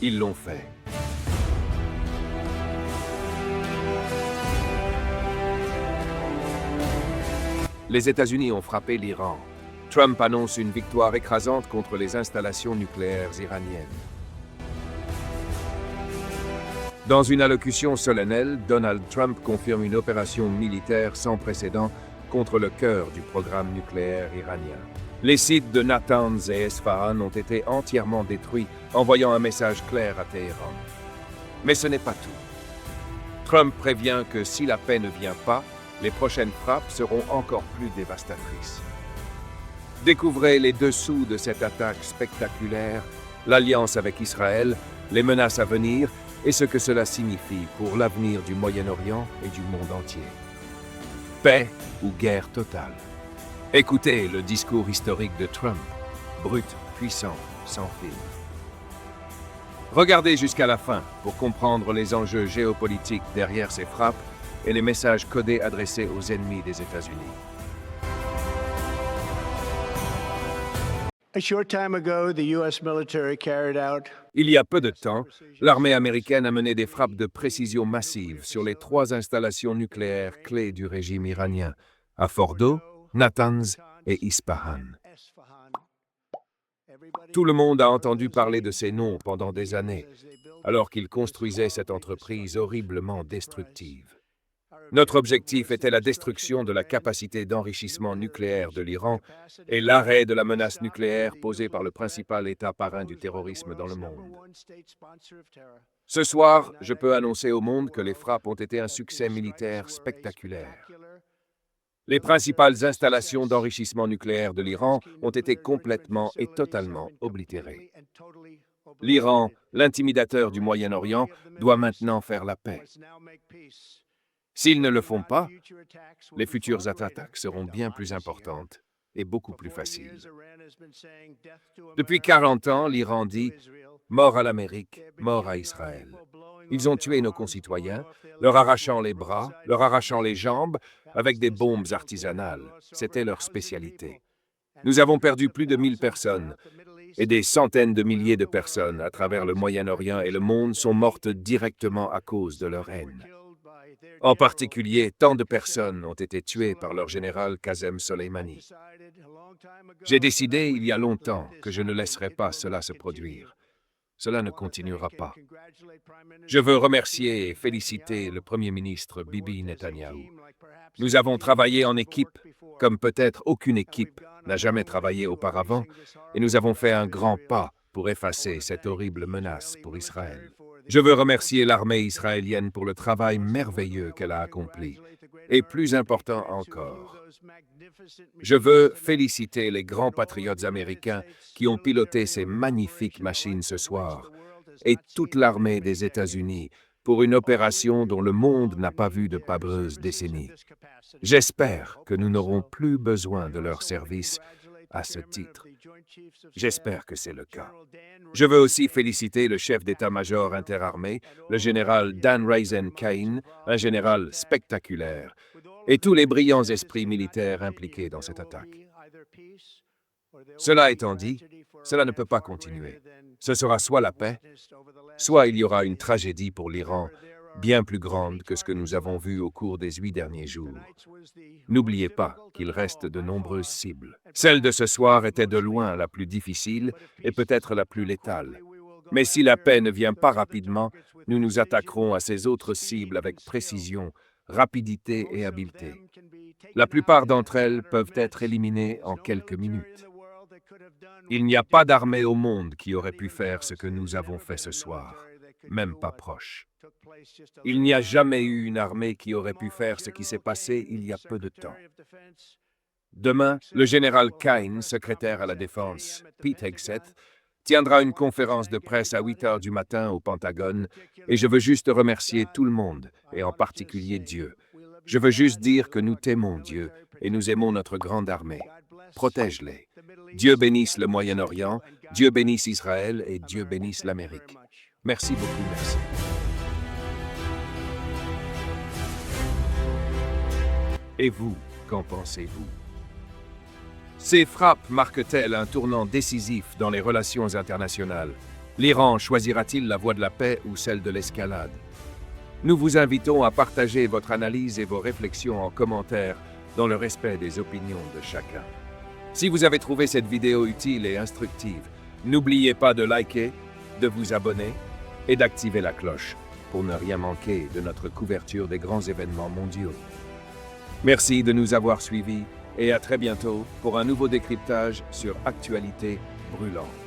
Ils l'ont fait. Les États-Unis ont frappé l'Iran. Trump annonce une victoire écrasante contre les installations nucléaires iraniennes. Dans une allocution solennelle, Donald Trump confirme une opération militaire sans précédent contre le cœur du programme nucléaire iranien. Les sites de Natanz et Esfahan ont été entièrement détruits, envoyant un message clair à Téhéran. Mais ce n'est pas tout. Trump prévient que si la paix ne vient pas, les prochaines frappes seront encore plus dévastatrices. Découvrez les dessous de cette attaque spectaculaire, l'alliance avec Israël, les menaces à venir et ce que cela signifie pour l'avenir du Moyen-Orient et du monde entier. Paix ou guerre totale? Écoutez le discours historique de Trump, brut, puissant, sans fil. Regardez jusqu'à la fin pour comprendre les enjeux géopolitiques derrière ces frappes et les messages codés adressés aux ennemis des États-Unis. Il y a peu de temps, l'armée américaine a mené des frappes de précision massives sur les 3 installations nucléaires clés du régime iranien, à Fordo, Natanz et Ispahan. Tout le monde a entendu parler de ces noms pendant des années, alors qu'ils construisaient cette entreprise horriblement destructive. Notre objectif était la destruction de la capacité d'enrichissement nucléaire de l'Iran et l'arrêt de la menace nucléaire posée par le principal État parrain du terrorisme dans le monde. Ce soir, je peux annoncer au monde que les frappes ont été un succès militaire spectaculaire. Les principales installations d'enrichissement nucléaire de l'Iran ont été complètement et totalement oblitérées. L'Iran, l'intimidateur du Moyen-Orient, doit maintenant faire la paix. S'ils ne le font pas, les futures attaques seront bien plus importantes et beaucoup plus faciles. Depuis 40 ans, l'Iran dit « mort à l'Amérique, mort à Israël ». Ils ont tué nos concitoyens, leur arrachant les bras, leur arrachant les jambes, avec des bombes artisanales. C'était leur spécialité. Nous avons perdu plus de 1000 personnes, et des centaines de milliers de personnes à travers le Moyen-Orient et le monde sont mortes directement à cause de leur haine. En particulier, tant de personnes ont été tuées par leur général Qasem Soleimani. J'ai décidé il y a longtemps que je ne laisserai pas cela se produire. Cela ne continuera pas. Je veux remercier et féliciter le Premier ministre Bibi Netanyahou. Nous avons travaillé en équipe, comme peut-être aucune équipe n'a jamais travaillé auparavant, et nous avons fait un grand pas pour effacer cette horrible menace pour Israël. Je veux remercier l'armée israélienne pour le travail merveilleux qu'elle a accompli. Et plus important encore, je veux féliciter les grands patriotes américains qui ont piloté ces magnifiques machines ce soir, et toute l'armée des États-Unis pour une opération dont le monde n'a pas vu de pabreuses décennies. J'espère que nous n'aurons plus besoin de leurs services à ce titre. J'espère que c'est le cas. Je veux aussi féliciter le chef d'état-major interarmé, le général Dan Raisin Cain, un général spectaculaire, et tous les brillants esprits militaires impliqués dans cette attaque. Cela étant dit, cela ne peut pas continuer. Ce sera soit la paix, soit il y aura une tragédie pour l'Iran, bien plus grande que ce que nous avons vu au cours des 8 derniers jours. N'oubliez pas qu'il reste de nombreuses cibles. Celle de ce soir était de loin la plus difficile et peut-être la plus létale. Mais si la paix ne vient pas rapidement, nous nous attaquerons à ces autres cibles avec précision, rapidité et habileté. La plupart d'entre elles peuvent être éliminées en quelques minutes. Il n'y a pas d'armée au monde qui aurait pu faire ce que nous avons fait ce soir, même pas proche. Il n'y a jamais eu une armée qui aurait pu faire ce qui s'est passé il y a peu de temps. Demain, le général Cain, secrétaire à la Défense, Pete Hegseth, tiendra une conférence de presse à 8 heures du matin au Pentagone, et je veux juste remercier tout le monde, et en particulier Dieu. Je veux juste dire que nous t'aimons Dieu, et nous aimons notre grande armée. Protège-les. Dieu bénisse le Moyen-Orient, Dieu bénisse Israël, et Dieu bénisse l'Amérique. Merci beaucoup, merci. Et vous, qu'en pensez-vous? Ces frappes marquent-elles un tournant décisif dans les relations internationales? L'Iran choisira-t-il la voie de la paix ou celle de l'escalade? Nous vous invitons à partager votre analyse et vos réflexions en commentaire dans le respect des opinions de chacun. Si vous avez trouvé cette vidéo utile et instructive, n'oubliez pas de liker, de vous abonner et d'activer la cloche pour ne rien manquer de notre couverture des grands événements mondiaux. Merci de nous avoir suivis et à très bientôt pour un nouveau décryptage sur Actualité brûlante.